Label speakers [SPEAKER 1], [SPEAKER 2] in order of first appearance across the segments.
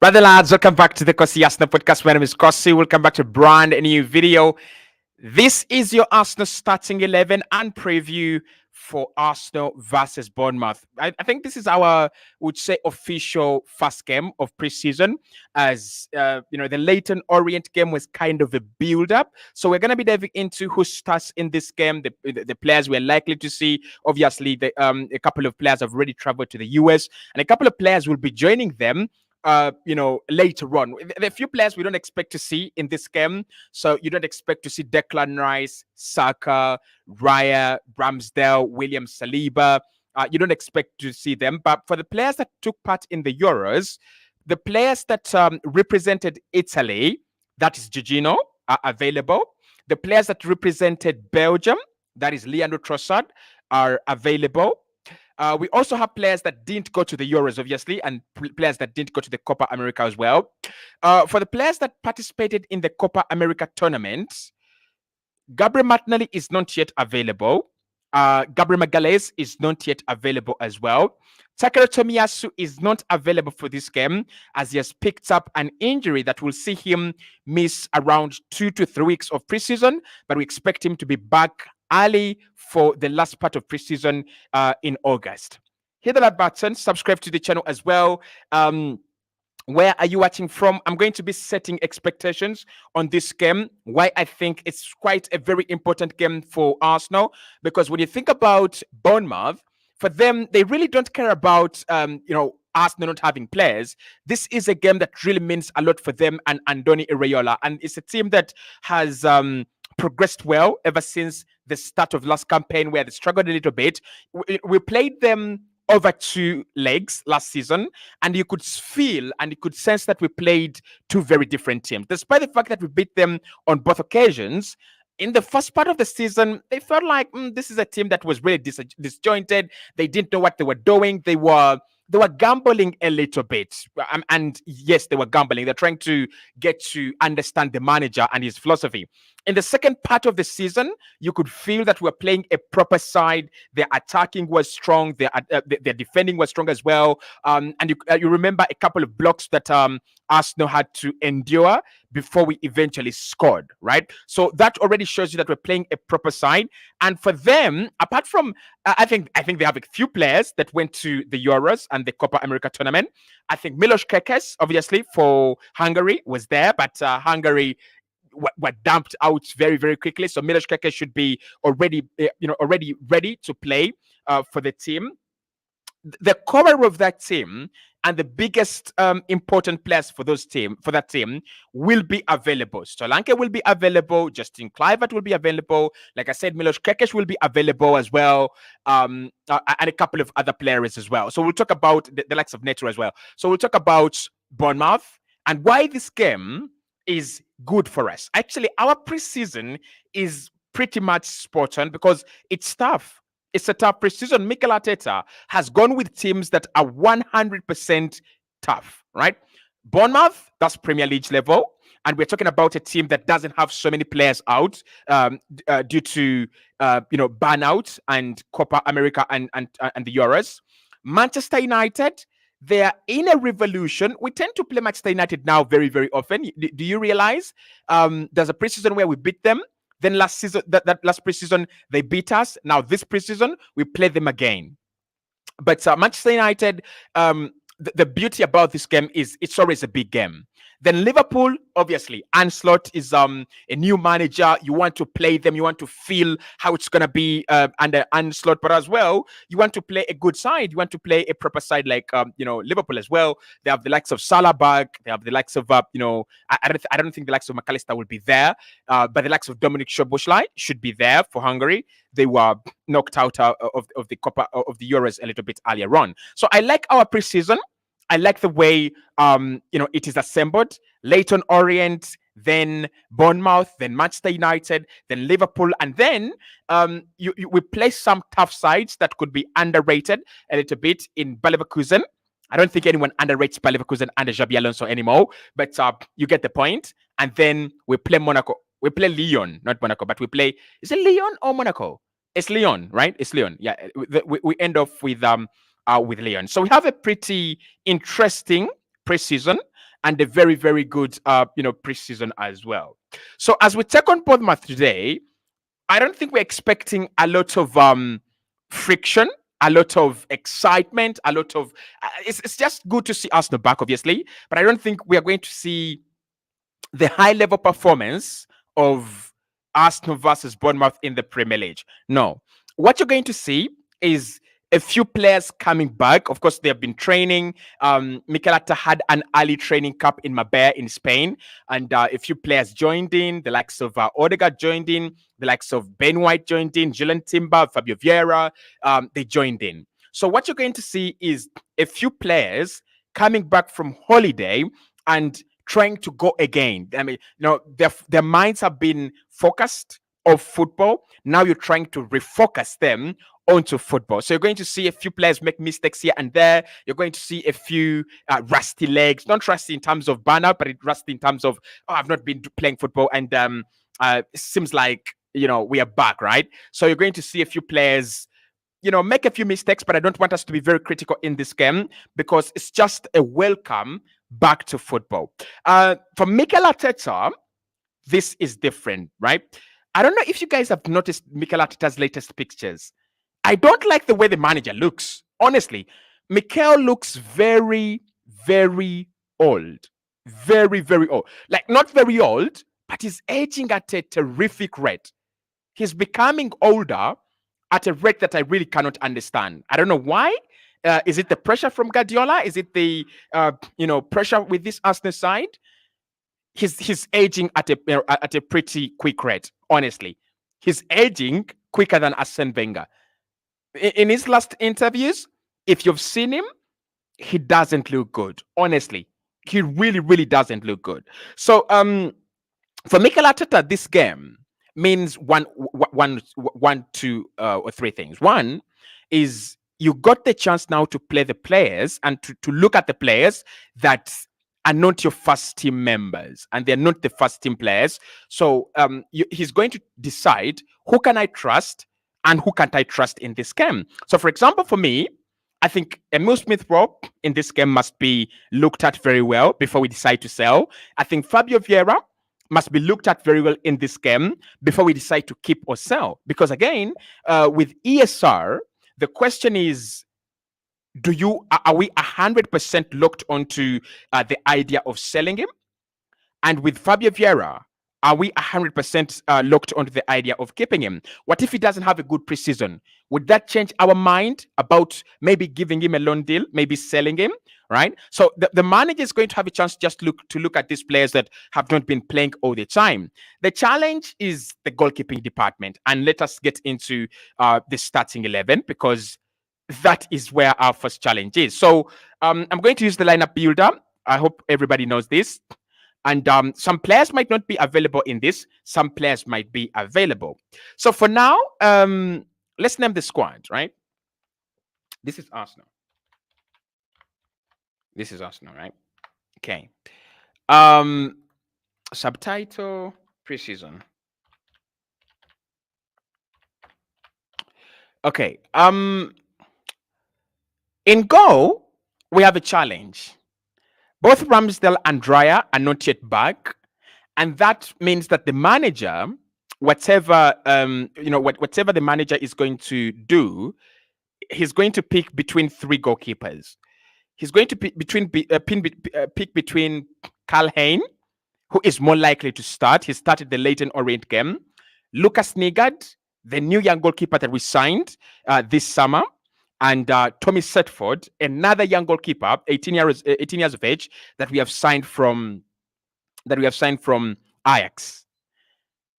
[SPEAKER 1] Brother lads, welcome back to the Cossy Arsenal podcast. My name is Cossy. Welcome back to a brand new video. This is your Arsenal starting 11 and preview for Arsenal versus Bournemouth. I think this is our, would say, official first game of preseason, as the Leighton Orient game was kind of a build-up. So we're going to be diving into who starts in this game, the players we're likely to see. Obviously, a couple of players have already traveled to the US, and a couple of players will be joining them later on. There are a few players we don't expect to see in this game. So you don't expect to see Declan Rice, Saka, Raya, Ramsdale, William Saliba. You don't expect to see them. But for the players that took part in the Euros, the players that represented Italy, that is Gigino, are available. The players that represented Belgium, that is Leandro Trossard, are available. We also have players that didn't go to the Euros, obviously, and players that didn't go to the Copa America as well. For the players that participated in the Copa America tournament, Gabriel Martinelli is not yet available. Gabriel Magalhaes is not yet available as well. Takaro Tomiyasu is not available for this game, as he has picked up an injury that will see him miss around 2 to 3 weeks of preseason, but we expect him to be back early for the last part of preseason in August. Hit the like button, subscribe to the channel as well. Where are you watching from? I'm going to be setting expectations on this game. Why I think it's quite a very important game for Arsenal, because when you think about Bournemouth, for them, they really don't care about Arsenal not having players. This is a game that really means a lot for them and Andoni Iraola, and it's a team that has progressed well ever since the start of last campaign, where they struggled a little bit. We played them over 2 legs last season, and you could feel and you could sense that we played 2 very different teams. Despite the fact that we beat them on both occasions, in the first part of the season, they felt like this is a team that was really disjointed. They didn't know what they were doing. They were gambling a little bit. And yes, they were gambling. They're trying to get to understand the manager and his philosophy. In the second part of the season, you could feel that we're playing a proper side. Their attacking was strong. Their defending was strong as well. And you remember a couple of blocks that Arsenal had to endure before we eventually scored, right? So that already shows you that we're playing a proper side. And for them, apart from, I think they have a few players that went to the Euros and the Copa America tournament. I think Milos Kekes, obviously, for Hungary was there, but Hungary were dumped out very, very quickly. So Milos Kekes should be already ready to play for the team. The core of that team and the biggest important players for that team will be available. Solanke will be available. Justin Kluivert will be available. Like I said, Milos Kekes will be available as well, and a couple of other players as well. So we'll talk about the likes of Neto as well. So we'll talk about Bournemouth and why this game is good for us. Actually, our preseason is pretty much spot on because it's tough. It's a tough preseason. Mikel Arteta has gone with teams that are 100% tough, right? Bournemouth, that's Premier League level. And we're talking about a team that doesn't have so many players out due to, burnout and Copa America and the Euros. Manchester United, they are in a revolution. We tend to play Manchester United now very, very often. Do you realize there's a preseason where we beat them? Then last season, that last preseason, they beat us. Now this preseason, we play them again. But Manchester United, the beauty about this game is it's always a big game. Then Liverpool, obviously, Ancelotti is a new manager. You want to play them. You want to feel how it's going to be under Ancelotti. But as well, you want to play a good side. You want to play a proper side like, Liverpool as well. They have the likes of Salah back. They have the likes of, I don't think the likes of McAllister will be there. But the likes of Dominic Szoboszlai should be there for Hungary. They were knocked out of the Copa of the Euros a little bit earlier on. So I like our preseason. I like the way it is assembled. Leighton Orient, then Bournemouth, then Manchester United, then Liverpool, and then we play some tough sides that could be underrated a little bit in Bayer Leverkusen. I don't think anyone underrates Bayer Leverkusen under Xabi Alonso anymore, but you get the point. And then we play Monaco. We play Lyon, not Monaco, but we play. Is it Lyon or Monaco? It's Lyon, right? It's Lyon. Yeah, we end off with Lyon. So we have a pretty interesting preseason. and a very, very good, preseason as well. So as we take on Bournemouth today, I don't think we're expecting a lot of friction, a lot of excitement, a lot of. It's just good to see Arsenal back, obviously, but I don't think we are going to see the high level performance of Arsenal versus Bournemouth in the Premier League. No. What you're going to see is a few players coming back. Of course, they have been training. Mikel Arteta had an early training camp in Marbella in Spain, and a few players joined in. The likes of Odegaard joined in. The likes of Ben White joined in. Julian Timber, Fabio Vieira, they joined in. So what you're going to see is a few players coming back from holiday and trying to go again. I mean, their minds have been focused off football. Now you're trying to refocus them onto football. So you're going to see a few players make mistakes here and there. You're going to see a few rusty legs, not rusty in terms of burnout, but rusty in terms of, I've not been playing football, and it seems like, we are back, right? So you're going to see a few players make a few mistakes, but I don't want us to be very critical in this game because it's just a welcome back to football. For Mikel Arteta, this is different, right? I don't know if you guys have noticed Mikel Arteta's latest pictures. I don't like the way the manager looks. Honestly, Mikel looks very, very old. Very, very old. Like, not very old, but he's aging at a terrific rate. He's becoming older at a rate that I really cannot understand. I don't know why. Is it the pressure from Guardiola? Is it the pressure with this Arsenal side? He's aging at a pretty quick rate. Honestly, he's aging quicker than Arsene Wenger. In his last interviews, if you've seen him, he doesn't look good. Honestly, he really, really doesn't look good. So, for Mikel Arteta, this game means one, two, or three things. One is you got the chance now to play the players and to look at the players that are not your first team members and they're not the first team players. So he's going to decide who can I trust and who can't I trust in this game. So, for example, for me, I think Emile Smith Rowe in this game must be looked at very well before we decide to sell. I think Fabio Vieira must be looked at very well in this game before we decide to keep or sell. Because again, with ESR, the question is, are we 100% locked onto the idea of selling him? And with Fabio Vieira, are we 100% locked onto the idea of keeping him? What if he doesn't have a good preseason? Would that change our mind about maybe giving him a loan deal, maybe selling him, right? So the manager is going to have a chance just to look at these players that have not been playing all the time. The challenge is the goalkeeping department. And let us get into the starting 11 because that is where our first challenge is. So I'm going to use the lineup builder. I hope everybody knows this. And some players might not be available in this. Some players might be available. So for now, let's name the squad, right? This is Arsenal. This is Arsenal, right? Okay. Subtitle, preseason. Okay. In goal, we have a challenge. Both Ramsdale and Dreyer are not yet back, and that means that the manager, whatever the manager is going to do, he's going to pick between three goalkeepers. He's going to pick between Karl Hein, who is more likely to start. He started the Leyton Orient game. Lucas Nigard, the new young goalkeeper that we signed this summer. And Tommy Setford, another young goalkeeper, 18 years of age, that we have signed from Ajax.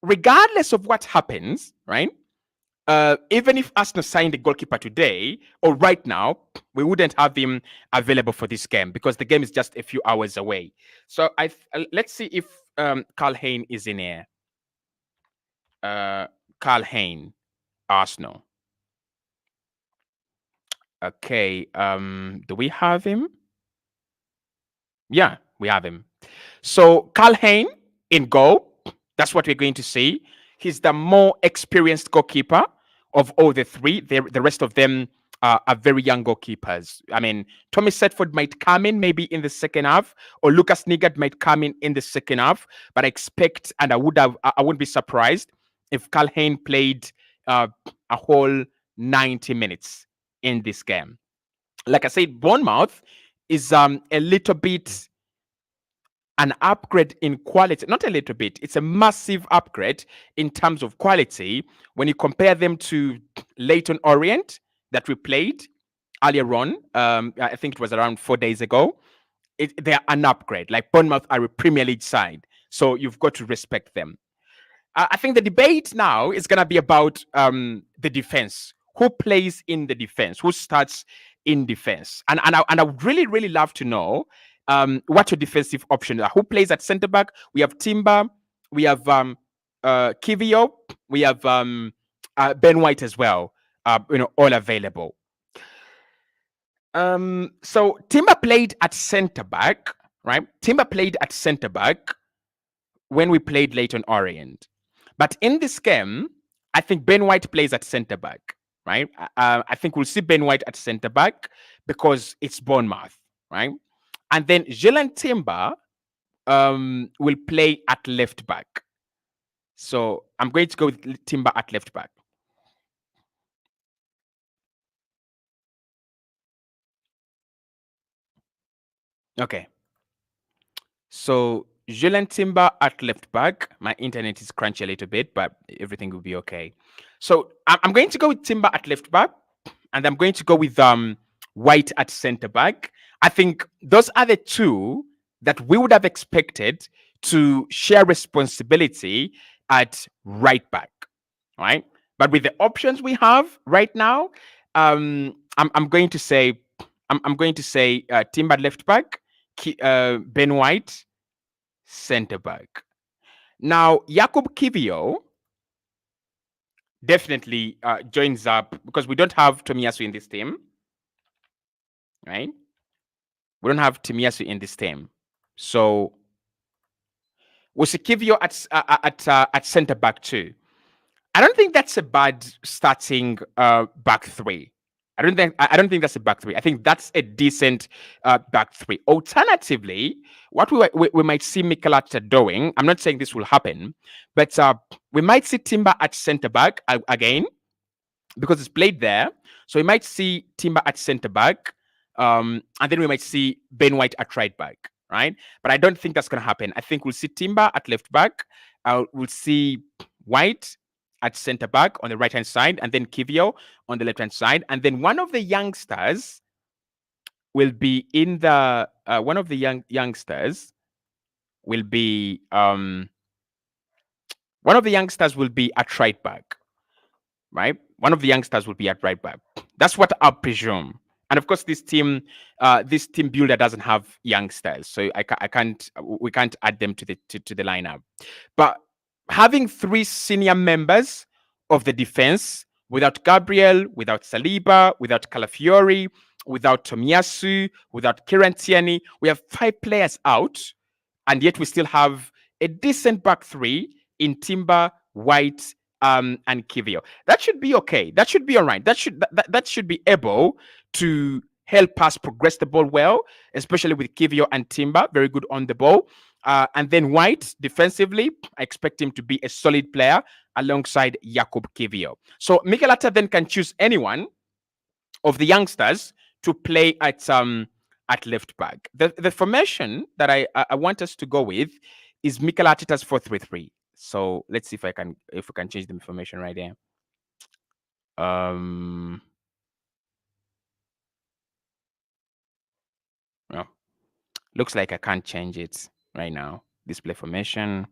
[SPEAKER 1] Regardless of what happens, right? Even if Arsenal signed a goalkeeper today or right now, we wouldn't have him available for this game because the game is just a few hours away. So let's see if Karl Hein is in here. Karl Hein, Arsenal. Okay, do we have him? Yeah, we have him. So Karl Hein in goal, that's what we're going to see. He's the more experienced goalkeeper of all the three. The rest of them are very young goalkeepers. I mean, Tommy Setford might come in maybe in the second half, or Lucas Nigard might come in the second half. But I expect, and I wouldn't be surprised if Karl Hein played a whole 90 minutes in this game. Like I said, Bournemouth is a little bit an upgrade in quality. Not a little bit, it's a massive upgrade in terms of quality when you compare them to Leyton Orient that we played earlier on. I think it was around 4 days ago. They're an upgrade. Like Bournemouth are a Premier League side, so you've got to respect them. I think the debate now is going to be about the defense. Who plays in the defense? Who starts in defense? And I would really love to know what your defensive options are. Who plays at centre back? We have Timber, we have Kivio, we have Ben White as well. All available. So Timber played at centre back, right? Timber played at centre back when we played Leyton Orient. But in this game, I think Ben White plays at centre back, right? I think we'll see Ben White at centre back because it's Bournemouth, right? And then Jalen Timber will play at left back. So I'm going to go with Timber at left back. Okay. So Jalen Timber at left back. My internet is crunchy a little bit, but everything will be okay. So I'm going to go with Timber at left back, and I'm going to go with White at centre back. I think those are the two that we would have expected to share responsibility at right back, right? But with the options we have right now, I'm going to say Timber left back, Ben White centre back. Now Jakub Kivio definitely joins up because we don't have Tomiyasu in this team, right? We don't have Tomiyasu in this team, so we'll see Kivio at centre back too. I don't think that's a bad starting back three. I don't think that's a back three. I think that's a decent back three. Alternatively, what we might see Mikel Arteta doing, I'm not saying this will happen, but we might see Timber at centre back again because it's played there. So we might see Timber at centre back, and then we might see Ben White at right back, right? But I don't think that's going to happen. I think we'll see Timber at left back. We'll see White at centre back on the right hand side, and then Kivio on the left hand side, and then one of the youngsters will be in the youngsters will be at right back, right? One of the youngsters will be at right back. That's what I presume. And of course, this team builder doesn't have youngsters, so we can't add them to the lineup. But having three senior members of the defense without Gabriel, without Saliba, without Calafiori, without Tomiyasu, without Kieran Tierney, we have 5 players out, and yet we still have a decent back three in Timber, White, and Kivio. That should be okay. That should be all right. That should be able to help us progress the ball well, especially with Kivio and Timber, very good on the ball. And then White, defensively, I expect him to be a solid player alongside Jakub Kivio. So Mikel Arteta then can choose anyone of the youngsters to play at left back. The formation that I want us to go with is Mikel Arteta's 4-3-3. So let's see if we can change the information right there. Well, looks like I can't change it right now. Display formation.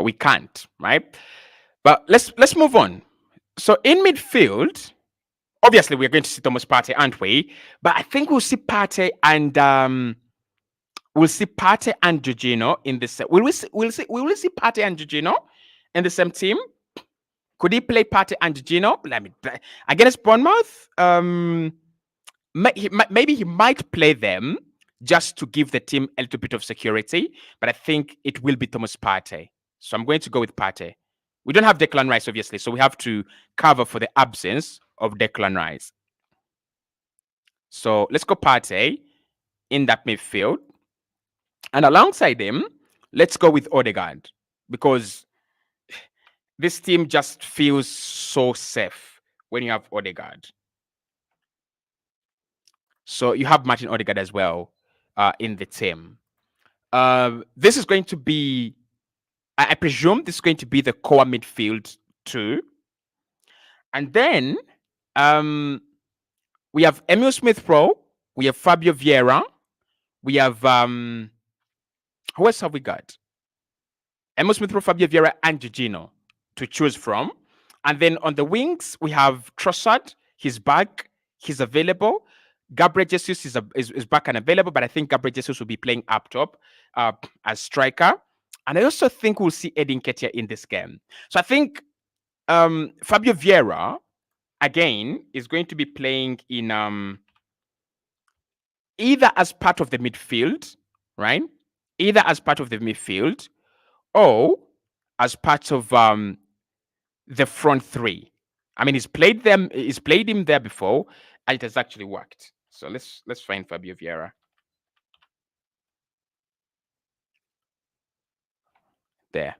[SPEAKER 1] We can't, right? But let's move on. So in midfield, obviously we're going to see Thomas Partey, aren't we? But I think we'll see Partey and Jorginho in the same. Will we see Partey and Jorginho in the same team? Could he play Partey and Jorginho? Against Bournemouth, maybe he might play them just to give the team a little bit of security. But I think it will be Thomas Partey. So I'm going to go with Partey. We don't have Declan Rice, obviously, so we have to cover for the absence of Declan Rice. So let's go Partey in that midfield. And alongside him, let's go with Odegaard, because this team just feels so safe when you have Odegaard. So you have Martin Odegaard as well in the team. This is going to be, I presume this is going to be the core midfield too. And then we have Emile Smith Rowe, we have Fabio Vieira, we have who else have we got? Emile Smith Rowe, Fabio Vieira, and Jorginho to choose from. And then on the wings, we have Trossard. He's back. He's available. Gabriel Jesus is back and available, but I think Gabriel Jesus will be playing up top as striker. And I also think we'll see Eddie Nketiah in this game. So I think Fabio Vieira, again, is going to be playing in either as part of the midfield, right? Either as part of the midfield or as part of the front three. I mean, he's played him there before, and it has actually worked. So let's find Fabio Vieira. There.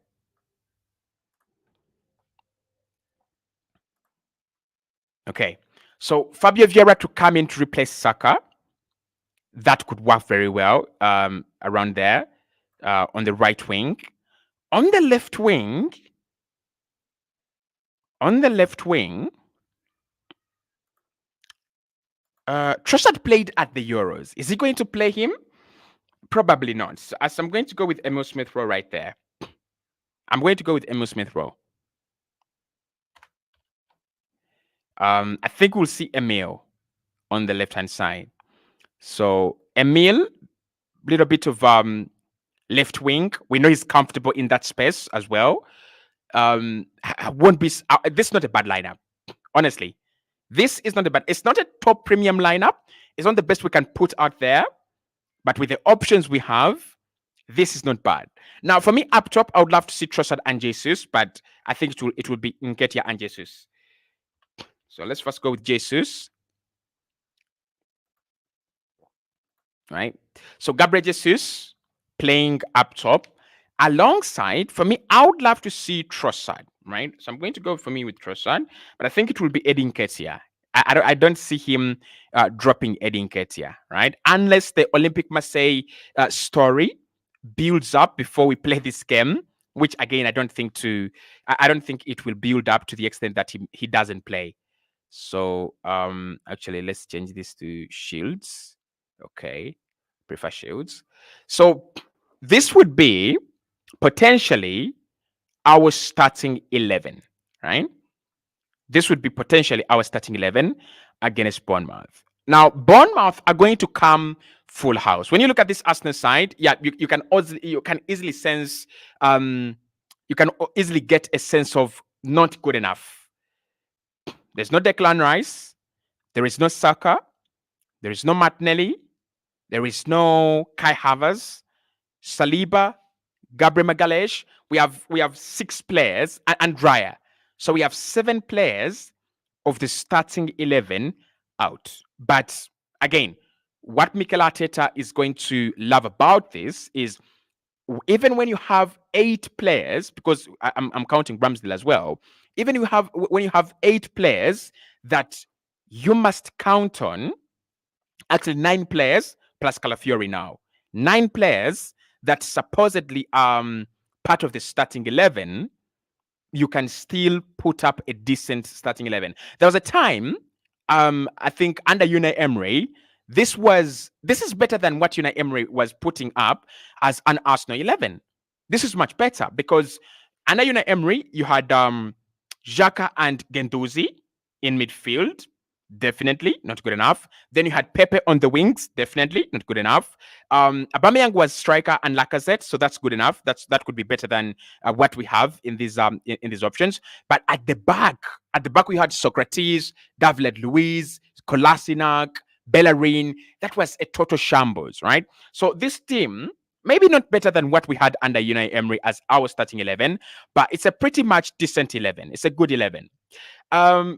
[SPEAKER 1] Okay. So Fabio Vieira to come in to replace Saka. That could work very well around there on the right wing. On the left wing, Trossard played at the Euros. Is he going to play him? Probably not. So as I'm going to go with Emile Smith Rowe right there. I'm going to go with Emile Smith Rowe. I think we'll see Emile on the left-hand side. So Emile, little bit of left wing. We know he's comfortable in that space as well. Won't be. This is not a bad lineup, honestly. This is not a bad. It's not a top premium lineup. It's not the best we can put out there, but with the options we have, this is not bad. Now, for me, up top, I would love to see Trossard and Jesus, but I think it will be Nketiah and Jesus. So let's first go with Jesus. Right. So Gabriel Jesus playing up top. Alongside, for me, I would love to see Trossard, right? So I'm going to go for me with Trossard, but I think it will be Eddie Nketiah. I don't see him dropping Eddie Nketiah, right? Unless the Olympique Marseille story builds up before we play this game, which again I don't think it will build up to the extent that he doesn't play. So actually, let's change this to Shields. Okay, prefer Shields. So this would be potentially our starting 11, right? This would be potentially our starting 11 against Bournemouth. Now, Bournemouth are going to come full house. When you look at this Arsenal side, yeah, you can easily sense, you can easily get a sense of not good enough. There's no Declan Rice. There is no Saka. There is no Martinelli. There is no Kai Havertz, Saliba, Gabriel Magalhaes. We have 6 players and Raya. So we have 7 players of the starting 11 out. But again, what Mikel Arteta is going to love about this is even when you have 8 players, because I'm counting Ramsdale as well, even when you have 8 players that you must count on, actually 9 players plus Calafiori now, 9 players that supposedly part of the starting 11, you can still put up a decent starting 11. There was a time, I think under Unai Emery, this is better than what Unai Emery was putting up as an Arsenal 11. This is much better because under Unai Emery, you had Xhaka and Guendouzi in midfield. Definitely not good enough. Then you had Pepe on the wings. Definitely not good enough. Aubameyang was striker and Lacazette, so that's good enough. That could be better than what we have in these options. But at the back we had Socrates, David Luiz, Kolasinac, Bellerin. That was a total shambles, right? So this team maybe not better than what we had under Unai Emery as our starting 11, but it's a pretty much decent 11. It's a good 11. I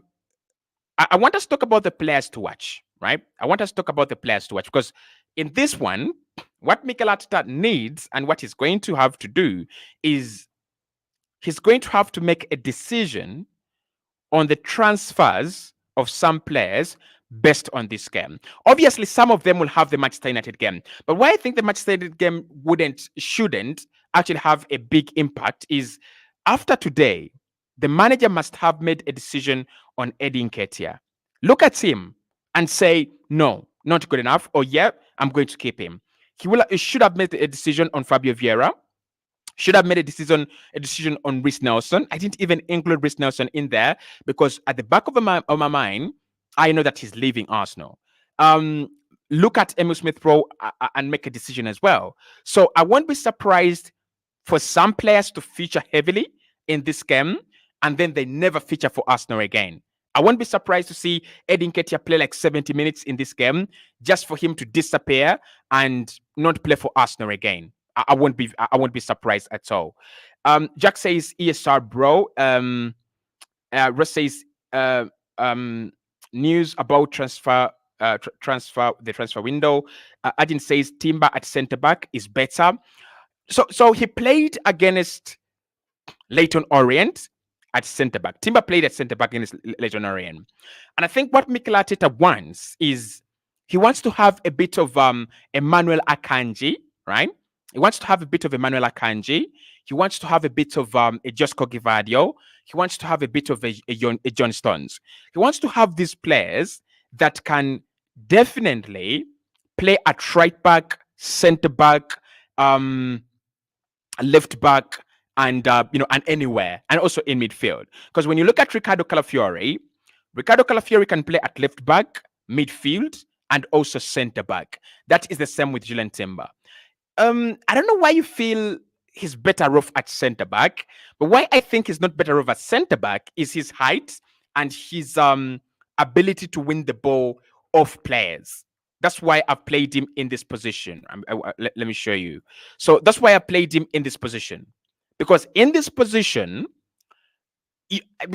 [SPEAKER 1] want us to talk about the players to watch, right? I want us to talk about the players to watch because in this one, what Mikel Arteta needs and what he's going to have to do is he's going to have to make a decision on the transfers of some players based on this game. Obviously, some of them will have the Manchester United game, but why I think the Manchester United game shouldn't actually have a big impact is after today, the manager must have made a decision on Eddie Nketiah. Look at him and say, no, not good enough, or yeah, I'm going to keep him. He should have made a decision on Fabio Vieira. Should have made a decision on Reece Nelson. I didn't even include Reece Nelson in there because at the back of my mind, I know that he's leaving Arsenal. Look at Emile Smith Rowe and make a decision as well. So I won't be surprised for some players to feature heavily in this game and then they never feature for Arsenal again. I won't be surprised to see Eddie Nketiah play like 70 minutes in this game just for him to disappear and not play for Arsenal again. I won't be surprised at all. Jack says ESR bro. Russ says news about the transfer window. Adin says Timber at centre back is better. So he played against Leyton Orient at centre back. Timber played at centre back against Leyton Orient, and I think what Mikel Arteta wants is he wants to have a bit of Emmanuel Akanji, right? He wants to have a bit of Emmanuel Akanji. He wants to have a bit of a Josko Givardio. He wants to have a bit of a John Stones. He wants to have these players that can definitely play at right back, centre back, left back, and and anywhere, and also in midfield. Because when you look at Ricardo Calafiori can play at left back, midfield, and also centre back. That is the same with Julian Timber. I don't know why you feel he's better off at centre back, but why I think he's not better off at centre back is his height and his ability to win the ball off players. That's why I've played him in this position. Let me show you. So that's why I played him in this position. Because in this position,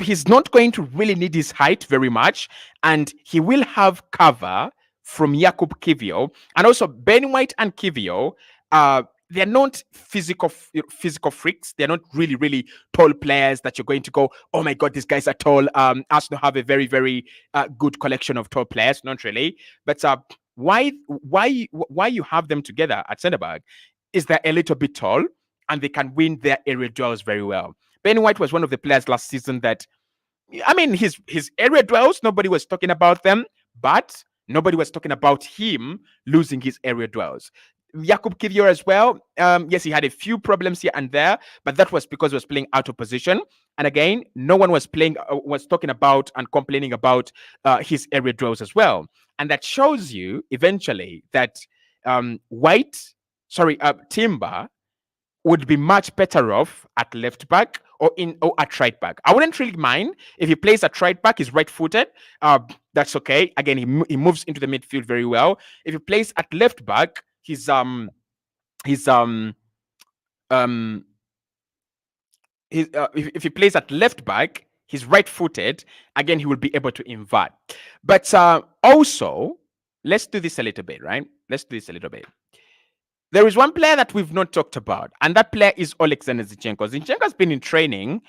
[SPEAKER 1] he's not going to really need his height very much, and he will have cover from Jakub Kiwior, and also Ben White and Kiwior. They're not physical freaks. They're not really tall players that you're going to go, oh my god, these guys are tall. Arsenal have a very good collection of tall players. Not really, but why you have them together at centre back is they're a little bit tall and they can win their area duels very well. Ben White was one of the players last season that, I mean, his area duels, nobody was talking about them, but nobody was talking about him losing his area duels. Jakub Kiwior as well. Yes, he had a few problems here and there, but that was because he was playing out of position. And again, no one was talking about and complaining about his area duels as well. And that shows you eventually that Timber would be much better off at left back or at right back. I wouldn't really mind if he plays at right back. He's right-footed. That's okay. Again, he moves into the midfield very well. If he plays at left back, if he plays at left back, he's right-footed. Again, he will be able to invert. But also, let's do this a little bit, right? Let's do this a little bit. There is one player that we've not talked about, and that player is Alexander Zinchenko. Zinchenko has been in training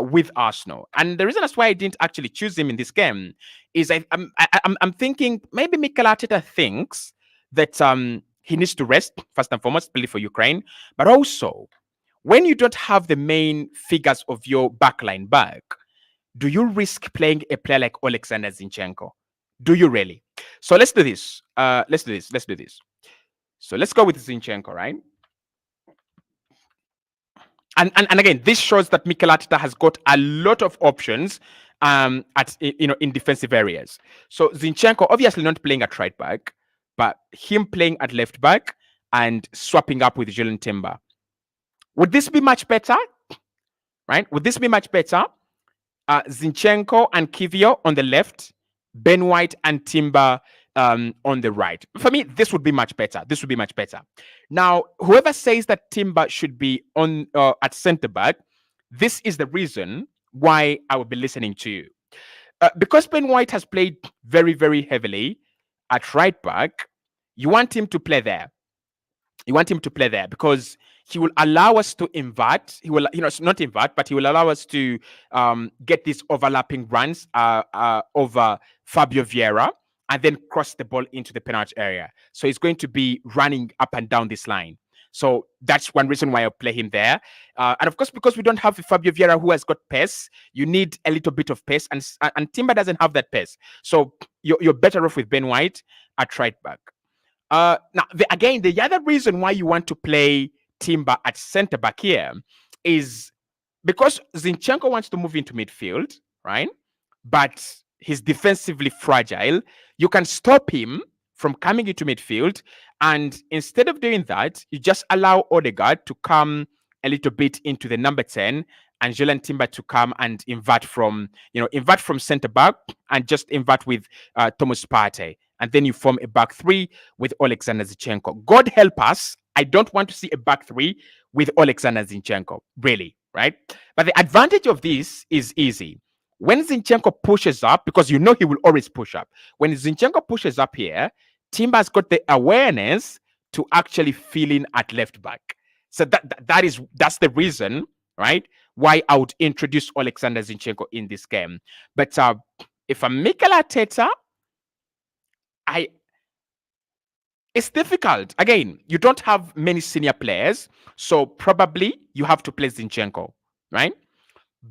[SPEAKER 1] with Arsenal, and the reason that's why I didn't actually choose him in this game is I'm thinking maybe Mikel Arteta thinks that he needs to rest first and foremost, play for Ukraine, but also when you don't have the main figures of your backline back, do you risk playing a player like Alexander Zinchenko? Do you really? So let's do this. Let's do this. So let's go with Zinchenko, right? And again, this shows that Mikel Arteta has got a lot of options in defensive areas. So Zinchenko obviously not playing at right back, but him playing at left back and swapping up with Julian Timber. Would this be much better? Right? Would this be much better? Zinchenko and Kiwior on the left, Ben White and Timber on the right. For me, this would be much better. This would be much better. Now, whoever says that Timber should be on at centre back, this is the reason why I would be listening to you. Because Ben White has played very, very heavily at right back, you want him to play there. You want him to play there because he will allow us to invert. He will, not invert, but he will allow us to get these overlapping runs over Fabio Vieira and then cross the ball into the penalty area. So he's going to be running up and down this line. So that's one reason why I play him there. And of course, because we don't have Fabio Vieira who has got pace, you need a little bit of pace, and Timber doesn't have that pace. So you're better off with Ben White at right back. Now, the other reason why you want to play Timber at centre back here is because Zinchenko wants to move into midfield, right? But he's defensively fragile. You can stop him from coming into midfield, and instead of doing that, you just allow Odegaard to come a little bit into the number 10 and Julian Timber to come and invert from centre back and just invert with Thomas Partey. And then you form a back three with Alexander Zinchenko. God help us, I don't want to see a back three with Alexander Zinchenko, really, right? But the advantage of this is easy. When Zinchenko pushes up, because you know he will always push up, when Zinchenko pushes up here, Timber's got the awareness to actually fill in at left back. So that's the reason, right, why I would introduce Alexander Zinchenko in this game. But if I'm Mikel Arteta, it's difficult. Again, you don't have many senior players, so probably you have to play Zinchenko, right?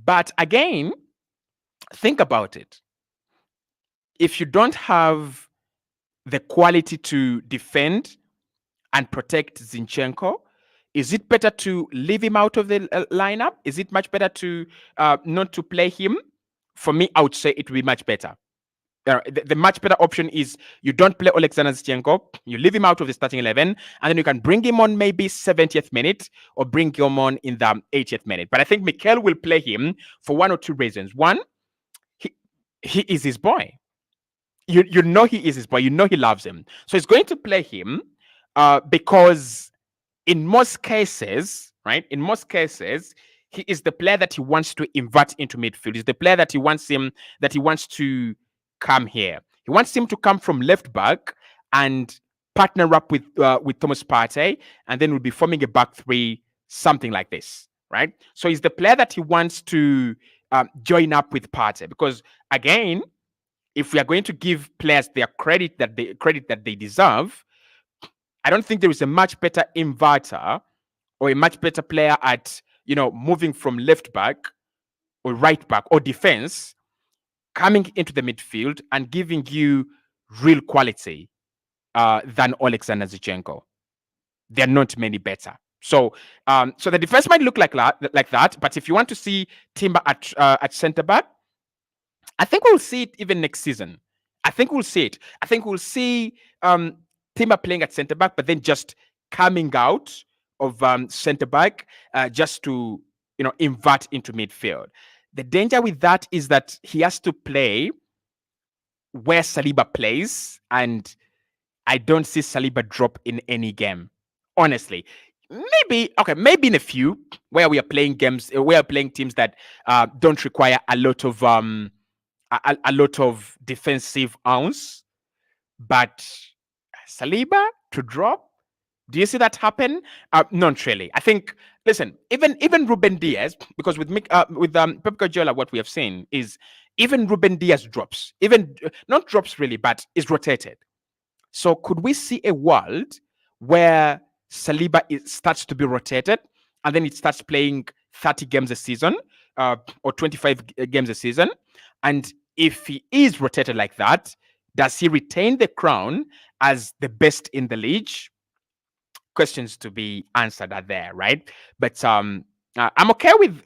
[SPEAKER 1] But again, think about it. If you don't have the quality to defend and protect Zinchenko, is it better to leave him out of the lineup? Is it much better to not to play him? For me, I would say it would be much better. The much better option is you don't play Alexander Zinchenko, you leave him out of the starting 11, and then you can bring him on maybe 70th minute or bring him on in the 80th minute. But I think Mikel will play him for one or two reasons. One, he is his boy. You know he is his boy. You know he loves him. So he's going to play him because in most cases, right? In most cases, he is the player that he wants to invert into midfield. He's the player that he wants to come here. He wants him to come from left back and partner up with Thomas Partey, and then we'll be forming a back three, something like this, right? So he's the player that he wants to join up with Partey, because again, if we are going to give players their credit that they deserve, I don't think there is a much better inverter or a much better player at moving from left back or right back or defense, coming into the midfield and giving you real quality than Alexander Zinchenko. There are not many better. So the defense might look like that, but if you want to see Timber at centre back, I think we'll see it even next season. I think we'll see it. I think we'll see Timber playing at centre back, but then just coming out of centre back just to invert into midfield. The danger with that is that he has to play where Saliba plays, and I don't see Saliba drop in any game. Honestly, maybe in a few where we are playing games, we are playing teams that don't require a lot of defensive ounce, but Saliba to drop. Do you see that happen? Not really. I think. Listen, even Ruben Diaz, because with Pep Guardiola, what we have seen is even Ruben Diaz drops, even not drops really, but is rotated. So could we see a world where Saliba starts to be rotated and then it starts playing 30 games a season or 25 games a season? And if he is rotated like that, does he retain the crown as the best in the league? Questions to be answered are there, right? But I'm okay with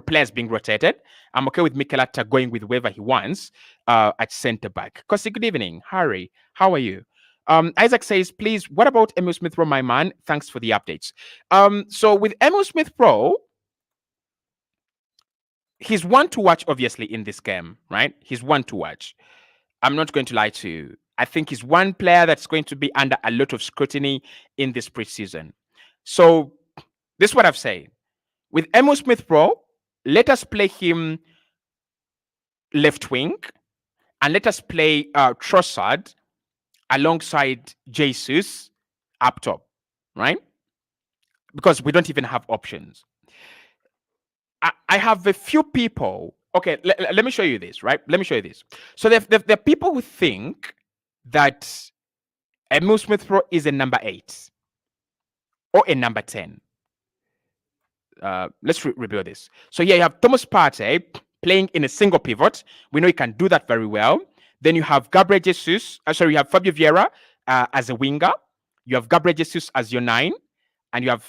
[SPEAKER 1] players being rotated. I'm okay with Mikel Arteta going with whoever he wants at centre back. Cossy, good evening. Harry, how are you? Isaac says, please, what about Emile Smith Rowe, my man? Thanks for the updates. So with Emile Smith Rowe, he's one to watch, obviously, in this game, right? He's one to watch. I'm not going to lie to you. I think he's one player that's going to be under a lot of scrutiny in this preseason. So this is what I've said. With Emile Smith Rowe, let us play him left wing and let us play Trossard alongside Jesus up top, right? Because we don't even have options. I have a few people. Okay, let me show you this, right? Let me show you this. So there are people who think that Emile Smith Rowe is a number 8 or a number 10. Let's rebuild this. So yeah, you have Thomas Partey playing in a single pivot. We know he can do that very well. Then you have Gabriel Jesus. You have Fabio Vieira as a winger. You have Gabriel Jesus as your 9, and you have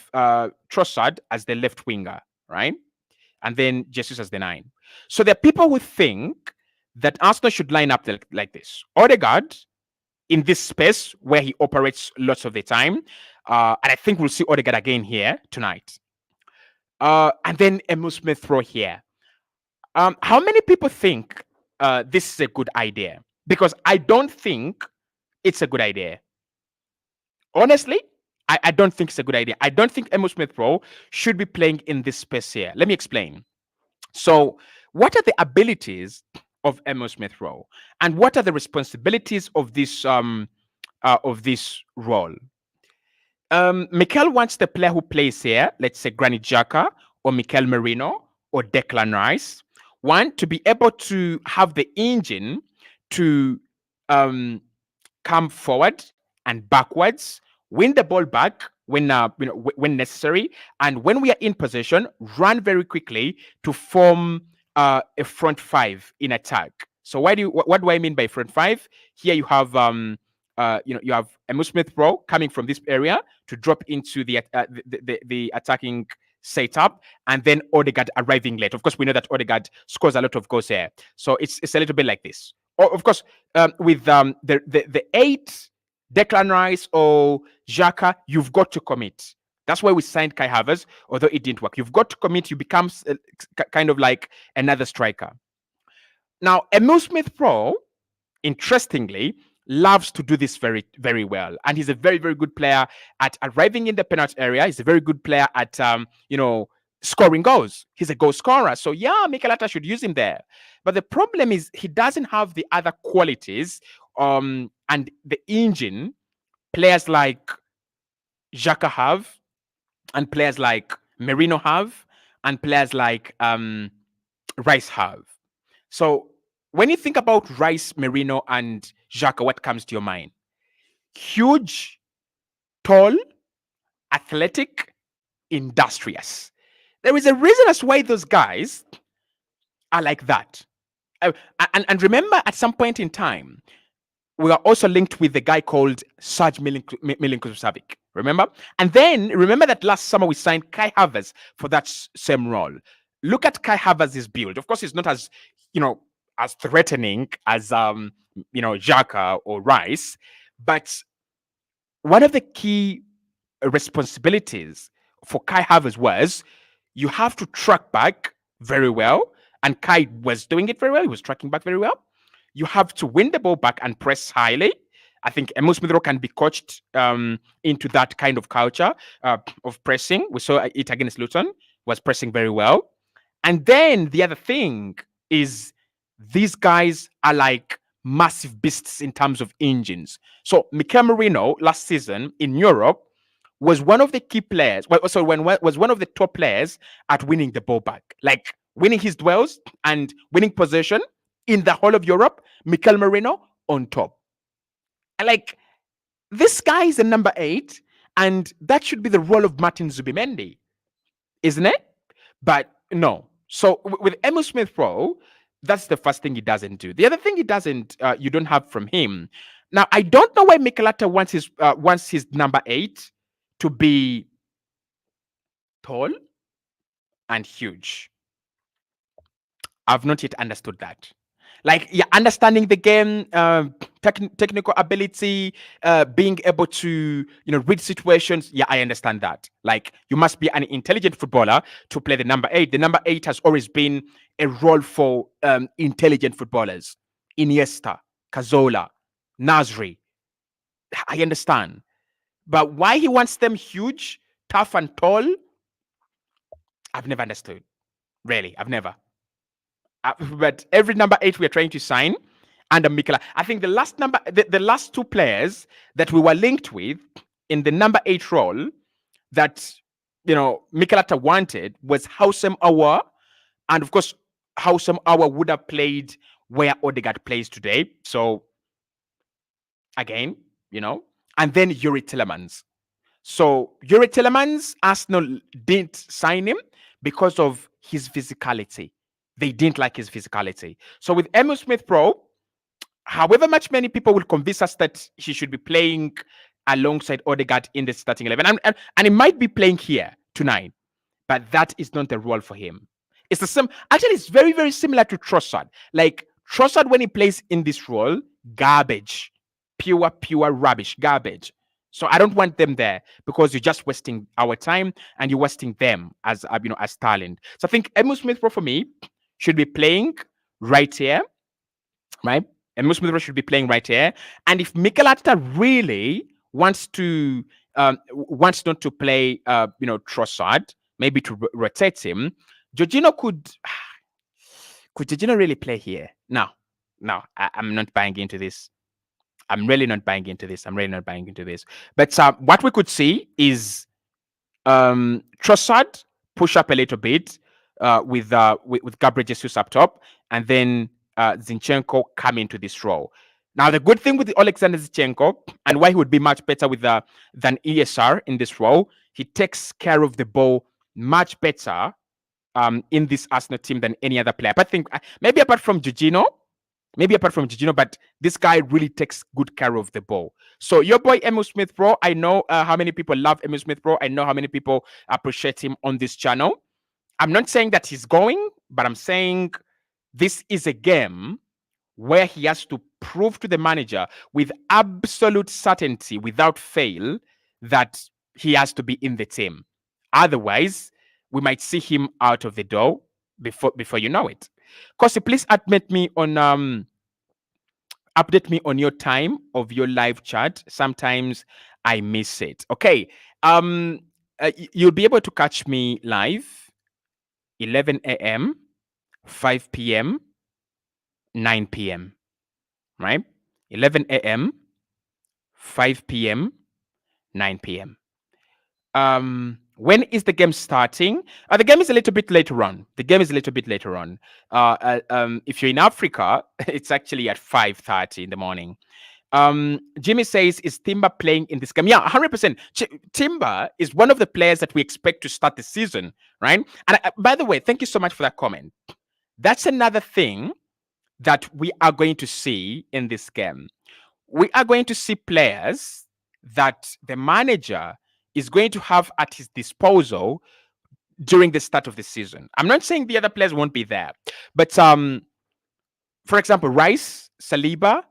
[SPEAKER 1] Trossard as the left winger, right? And then Jesus as the 9. So there are people who think that Arsenal should line up like this. Odegaard in this space where he operates lots of the time. And I think we'll see Odegaard again here tonight. And then Emile Smith Rowe here. How many people think this is a good idea? Because I don't think it's a good idea. Honestly, I don't think it's a good idea. I don't think Emile Smith Rowe should be playing in this space here. Let me explain. So, what are the abilities of Emile Smith Rowe, and what are the responsibilities of this role? Mikel wants the player who plays here, let's say Granit Xhaka or Mikel Merino or Declan Rice, one, to be able to have the engine to come forward and backwards, win the ball back when when necessary, and when we are in possession, run very quickly to form a front 5 in attack. So what do I mean by front 5? Here you have you have Emile Smith Rowe coming from this area to drop into the attacking setup, and then Odegaard arriving late. Of course, we know that Odegaard scores a lot of goals here, so it's a little bit like this. Or of course, with the 8, Declan Rice or Xhaka, you've got to commit. That's why we signed Kai Havertz, although it didn't work. You've got to commit. You become kind of like another striker. Now, Emile Smith Rowe, interestingly, loves to do this very, very well. And he's a very, very good player at arriving in the penalty area. He's a very good player at, scoring goals. He's a goal scorer. So, yeah, Mikel Arteta should use him there. But the problem is he doesn't have the other qualities and the engine players like Xhaka have, and players like Merino have, and players like Rice have. So, when you think about Rice, Merino, and Xhaka, what comes to your mind? Huge, tall, athletic, industrious. There is a reason as why those guys are like that. And remember, at some point in time, we are also linked with the guy called Serge Milinkovic-Savic. Remember? And then remember that last summer we signed Kai Havertz for that same role. Look at Kai Havertz's build. Of course, it's not as as threatening as Xhaka or Rice, but one of the key responsibilities for Kai Havertz was you have to track back very well, and Kai was doing it very well. He was tracking back very well. You have to win the ball back and press highly. I think Emile Smith Rowe can be coached into that kind of culture of pressing. We saw it against Luton, was pressing very well. And then the other thing is these guys are like massive beasts in terms of engines. So Mikel Merino last season in Europe was one of the key players. Was one of the top players at winning the ball back, like winning his duels and winning possession in the whole of Europe. Mikel Merino on top. And like, this guy is a number 8, and that should be the role of Martin Zubimendi, isn't it? But no. So with Emile Smith Rowe, that's the first thing he doesn't do. The other thing he doesn't, you don't have from him. Now, I don't know why Mikel Arteta wants his number 8 to be tall and huge. I've not yet understood that. Like, yeah, understanding the game, technical ability, being able to, read situations. Yeah, I understand that. Like, you must be an intelligent footballer to play the number 8. The number 8 has always been a role for intelligent footballers. Iniesta, Cazorla, Nasri. I understand. But why he wants them huge, tough, and tall, I've never understood. Really, I've never. But every number 8 we're trying to sign under Mikel, I think the last two players that we were linked with in the number 8 role that Mikel Arteta wanted was Houssem Aouar, and of course Houssem Aouar would have played where Odegaard plays today. So again, and then Yuri Tillemans. So Yuri Tillemans, Arsenal didn't sign him because of his physicality. They didn't like his physicality. So with Emile Smith Rowe, however much many people will convince us that he should be playing alongside Odegaard in the starting 11, and he might be playing here tonight, but that is not the role for him. It's the same. Actually, it's very, very similar to Trossard. Like Trossard, when he plays in this role, garbage, pure rubbish, garbage. So I don't want them there because you're just wasting our time and you're wasting them as as talent. So I think Emile Smith Rowe for me should be playing right here, right? Emile Smith Rowe should be playing right here. And if Mikel Arteta really wants wants not to play, Trossard, maybe to rotate him, Jorginho could Jorginho really play here? No, I'm not buying into this. I'm really not buying into this. But what we could see is Trossard push up a little bit with Gabriel Jesus up top, and then Zinchenko come into this role. Now, the good thing with Alexander Zinchenko, and why he would be much better with than ESR in this role, he takes care of the ball much better in this Arsenal team than any other player. But I think maybe apart from Jorginho, but this guy really takes good care of the ball. So your boy Emile Smith Rowe, I know how many people love Emile Smith Rowe. I know how many people appreciate him on this channel. I'm not saying that he's going, but I'm saying this is a game where he has to prove to the manager with absolute certainty, without fail, that he has to be in the team. Otherwise, we might see him out of the door before you know it. Cossy, please update me on your time of your live chat. Sometimes I miss it. Okay. You'll be able to catch me live 11 a.m., 5 p.m., 9 p.m. Right? 11 a.m., 5 p.m., 9 p.m. When is the game starting? The game is a little bit later on. If you're in Africa, it's actually at 5:30 in the morning. Jimmy says, is Timber playing in this game? Yeah, 100%. Timber is one of the players that we expect to start the season, right? And by the way, thank you so much for that comment. That's another thing that we are going to see in this game. We are going to see players that the manager is going to have at his disposal during the start of the season. I'm not saying the other players won't be there, but for example, Rice, Saliba,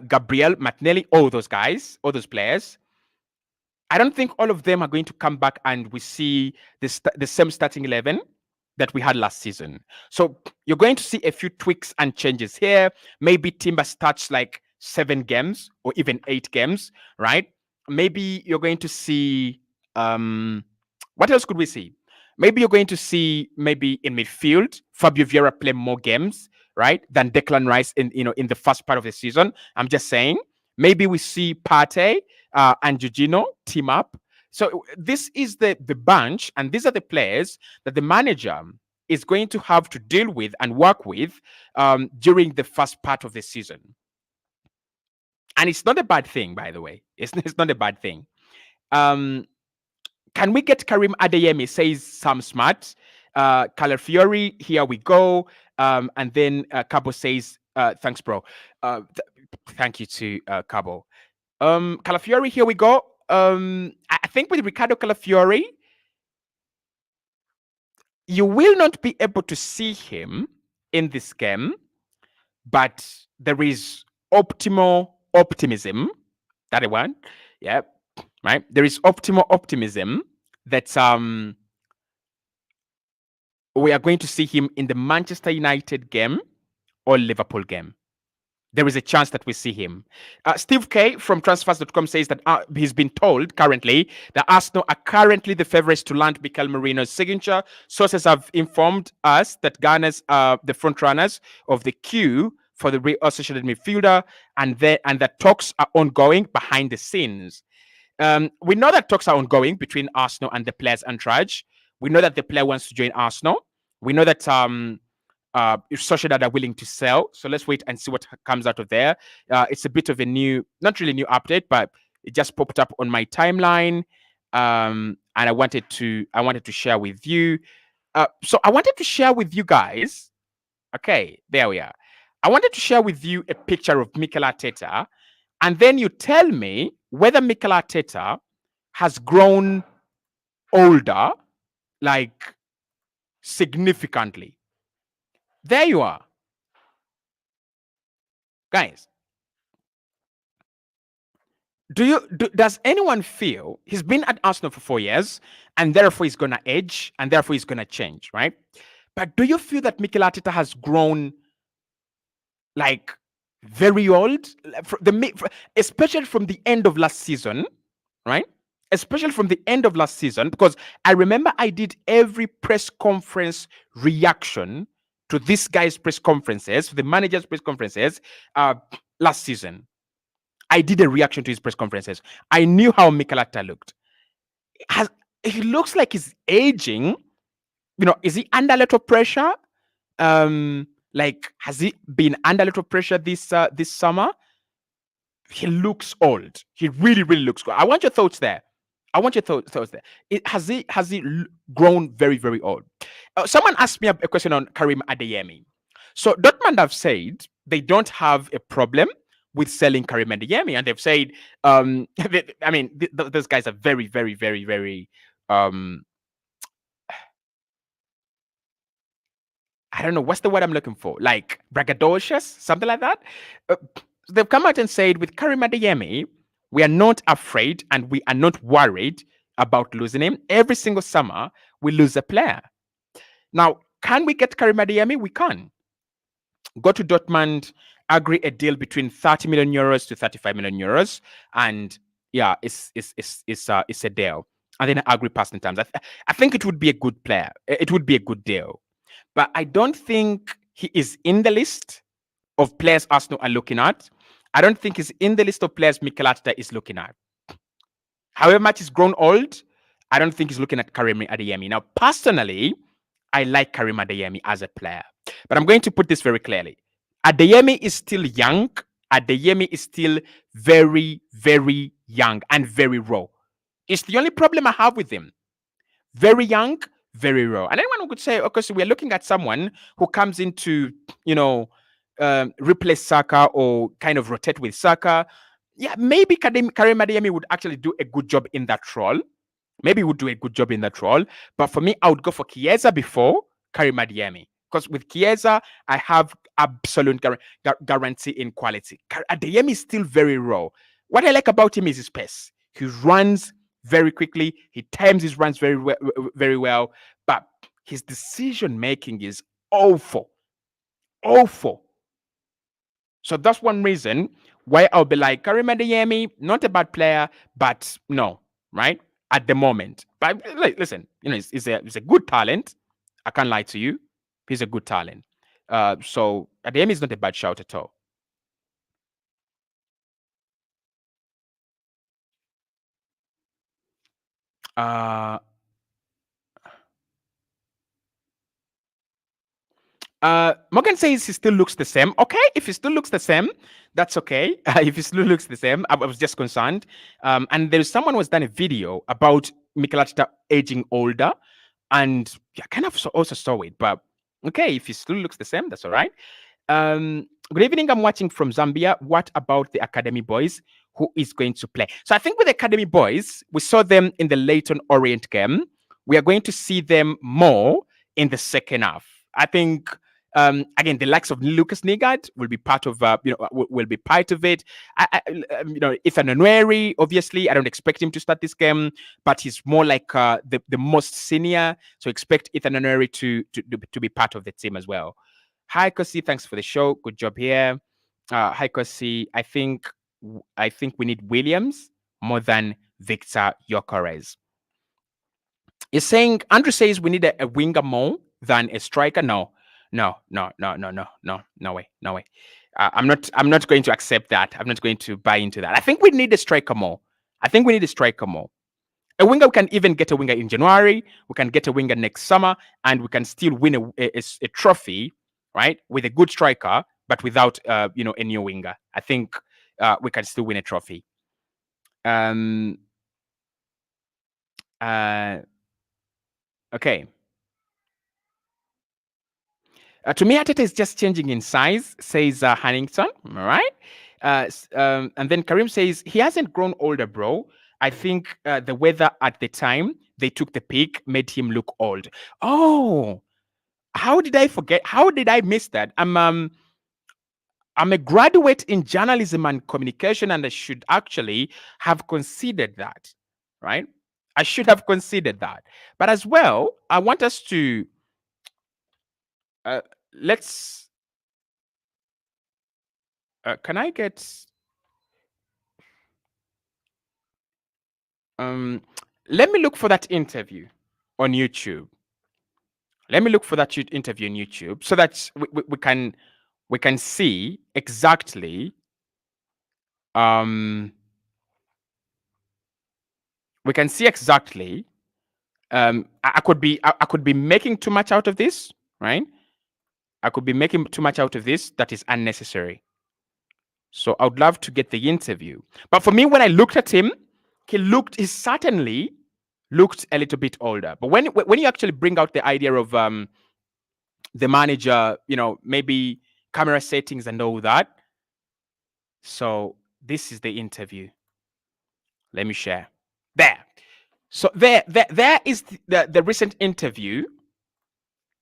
[SPEAKER 1] Gabriel, Martinelli, all those players, I don't think all of them are going to come back and we see the same starting 11 that we had last season. So you're going to see a few tweaks and changes here. Maybe Timber starts like 7 games or even 8 games, right? Maybe you're going to see what else could we see? Maybe you're going to see maybe in midfield Fabio Vieira play more games, right, than Declan Rice in the first part of the season. I'm just saying. Maybe we see Partey and Jorginho team up. So this is the bunch, and these are the players that the manager is going to have to deal with and work with during the first part of the season. And it's not a bad thing, by the way. It's not a bad thing. Can we get Karim Adeyemi, says Sam Smart. Calafiori, here we go. And then Cabo says, thanks, bro. Thank you to Cabo. Calafiori, here we go. I think with Ricardo Calafiori, you will not be able to see him in this game, but there is optimal optimism. That one, yeah, right. There is optimal optimism that we are going to see him in the Manchester United game or Liverpool game. there is a chance that we see him. Steve K from transfers.com says that he's been told currently that Arsenal are currently the favourites to land Mikel Merino's signature. Sources have informed us that Ghana's the front runners of the queue for the reassociated midfielder, and that talks are ongoing behind the scenes. We know that talks are ongoing between Arsenal and the player's entourage. We know that the player wants to join Arsenal. We know that Sociedad are willing to sell. So let's wait and see what comes out of there. It's a bit of a not really new update, but it just popped up on my timeline, and I wanted to share with you. So I wanted to share with you guys. Okay, there we are. I wanted to share with you a picture of Mikel Arteta, and then you tell me whether Mikel Arteta has grown older, like significantly. There you are. Guys, does anyone feel he's been at Arsenal for 4 years and therefore he's going to age and therefore he's going to change, right? But do you feel that Mikel Arteta has grown like very old, especially from the end of last season, right? Especially from the end of last season, because I remember I did every press conference reaction to this guy's press conferences, to the manager's press conferences last season. I did a reaction to his press conferences. I knew how Mikel Arteta looked. He looks like he's aging. Is he under a little pressure? Like, has he been under a little pressure this summer? He looks old. He really, really looks good. I want your thoughts there. Thoughts there. Has he grown very, very old? Someone asked me a question on Karim Adeyemi. So Dortmund have said they don't have a problem with selling Karim Adeyemi, and they've said, those guys are very, very, very, very. I don't know what's the word I'm looking for, like braggadocious, something like that. They've come out and said, with Karim Adeyemi, we are not afraid and we are not worried about losing him. Every single summer, we lose a player. Now, can we get Karim Adeyemi? We can. Go to Dortmund, agree a deal between 30 million euros to 35 million euros, and yeah, it's a deal. And then agree passing terms. I think it would be a good player. It would be a good deal. But I don't think he is in the list of players Arsenal are looking at. I don't think he's in the list of players Mikel Arteta is looking at. However much he's grown old, I don't think he's looking at Karim Adeyemi. Now, personally, I like Karim Adeyemi as a player. But I'm going to put this very clearly. Adeyemi is still young. Adeyemi is still very, very young and very raw. It's the only problem I have with him. Very young, very raw. And anyone could say, okay, so we're looking at someone who comes into, replace Saka or kind of rotate with Saka. Yeah, maybe Karim Adeyemi would actually do a good job in that role. Maybe he would do a good job in that role. But for me, I would go for Chiesa before Karim Adeyemi. Because with Chiesa, I have absolute guarantee in quality. Adeyemi is still very raw. What I like about him is his pace. He runs very quickly. He times his runs very well. But his decision making is awful. Awful. So that's one reason why I'll be like, Karim Adeyemi, not a bad player, but no, right? At the moment. But listen, he's a good talent. I can't lie to you. He's a good talent. So Adeyemi is not a bad shout at all. Morgan says he still looks the same. Okay, if he still looks the same, that's okay. If he still looks the same, I was just concerned. And there's someone who has done a video about Mikel Arteta aging older, and I kind of also saw it. But okay, if he still looks the same, that's all right. Good evening. I'm watching from Zambia. What about the Academy boys? Who is going to play? So I think with the Academy boys, we saw them in the Leyton Orient game. We are going to see them more in the second half. I think again, the likes of Lucas Nigard will be part of will be part of it. Ethan Nwaneri, obviously, I don't expect him to start this game, but he's more like the most senior, so expect Ethan Nwaneri to be part of the team as well. Hi, Cossy, thanks for the show. Good job here. Hi, Cossy. I think we need Williams more than Victor Gyökeres. You're saying Andrew says we need a winger more than a striker. No, no, no, no, no, no, no, no way, no way. I'm not. I'm not going to accept that. I'm not going to buy into that. I think we need a striker more. I think we need a striker more. A winger, we can even get a winger in January. We can get a winger next summer, and we can still win a trophy, right? With a good striker, but without a new winger. I think we can still win a trophy. Um. Okay. To me, Arteta is just changing in size, says Hannington. All right. And then Karim says he hasn't grown older, bro. I think the weather at the time they took the pick made him look old. Oh, how did I forget? How did I miss that? I'm a graduate in journalism and communication, and I should actually have considered that, right? I should have considered that. But as well, I want us to let's. Can I get? Let me look for that interview on YouTube. Let me look for that interview on YouTube so that we can see exactly we can see exactly I could be making too much out of this, right? I could be making too much out of this that is unnecessary. So I would love to get the interview. But for me, when I looked at him, he certainly looked a little bit older. But when you actually bring out the idea of the manager, maybe camera settings and all that. So this is the interview. Let me share. There. So there is the recent interview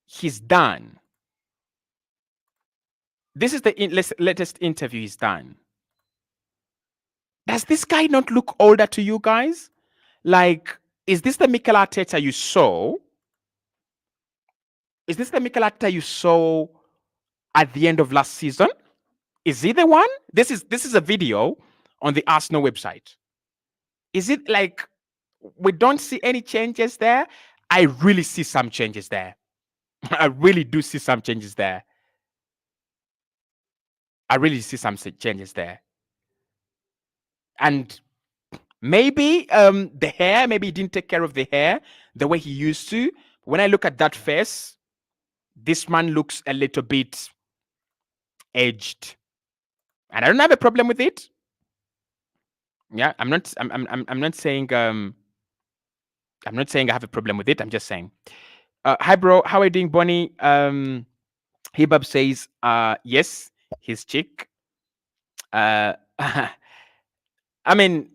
[SPEAKER 1] he's done. This is the latest interview he's done. Does this guy not look older to you guys? Like, is this the Mikel Arteta you saw? Is this the Mikel Arteta you saw at the end of last season? Is he the one? This is a video on the Arsenal website. Is it like we don't see any changes there? I really see some changes there. I really do see some changes there. I really see some changes there. And maybe the hair, maybe he didn't take care of the hair the way he used to. When I look at that face, this man looks a little bit aged. And I don't have a problem with it. Yeah, I'm not saying I'm not saying I have a problem with it. I'm just saying. Hi bro, how are you doing, Bonnie? Hibab says, yes, he's chick. I mean,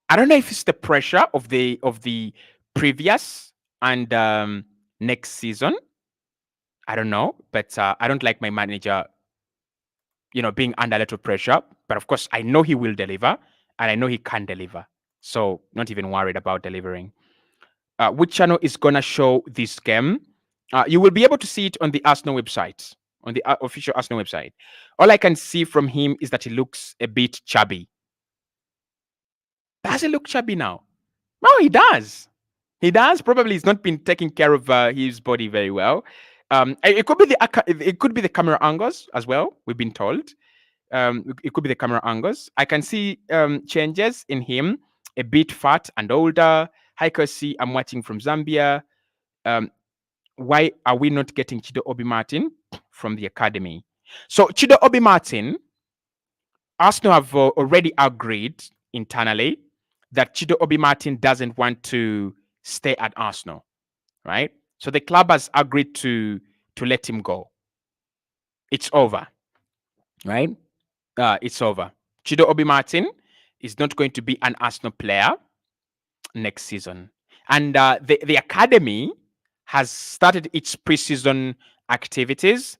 [SPEAKER 1] I don't know if it's the pressure of the previous and next season. I don't know, but I don't like my manager, being under a little pressure. But of course, I know he will deliver, and I know he can deliver. So not even worried about delivering. Which channel is gonna show this game? You will be able to see it on the Arsenal website, on the official Arsenal website. All I can see from him is that he looks a bit chubby. Does he look chubby now? No, he does. He does. Probably he's not been taking care of his body very well. It could be the camera angles as well. We've been told. It could be the camera angles. I can see changes in him. A bit fat and older. Hi, Cossy. I'm watching from Zambia. Why are we not getting Chido Obi Martin from the academy? So Chido Obi Martin, Arsenal have already agreed internally that Chido Obi Martin doesn't want to stay at Arsenal, right? So the club has agreed to let him go. It's over, right? It's over. Chido Obi Martin is not going to be an Arsenal player next season. And the academy has started its preseason activities,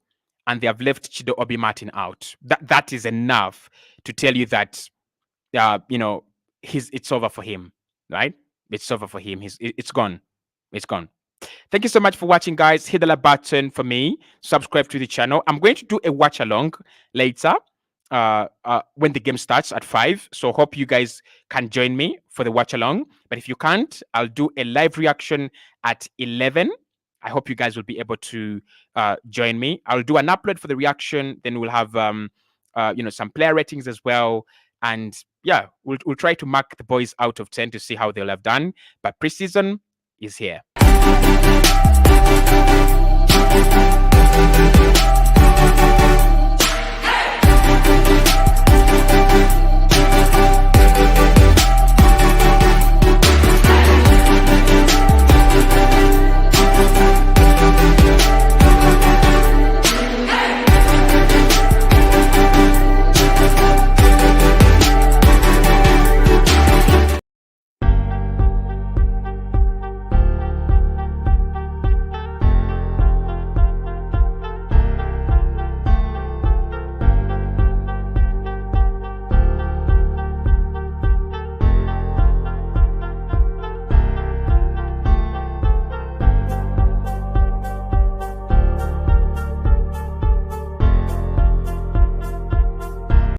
[SPEAKER 1] and they have left Chido Obi Martin out. That is enough to tell you that it's over for him, right? It's over for him. It's gone. It's gone. Thank you so much for watching, guys. Hit the like button for me. Subscribe to the channel. I'm going to do a watch along later. when the game starts at 5. So hope you guys can join me for the watch along. But if you can't, I'll do a live reaction at 11. I hope you guys will be able to join me. I'll do an upload for the reaction. Then we'll have some player ratings as well. And yeah, we'll try to mark the boys out of 10 to see how they'll have done. But preseason is here.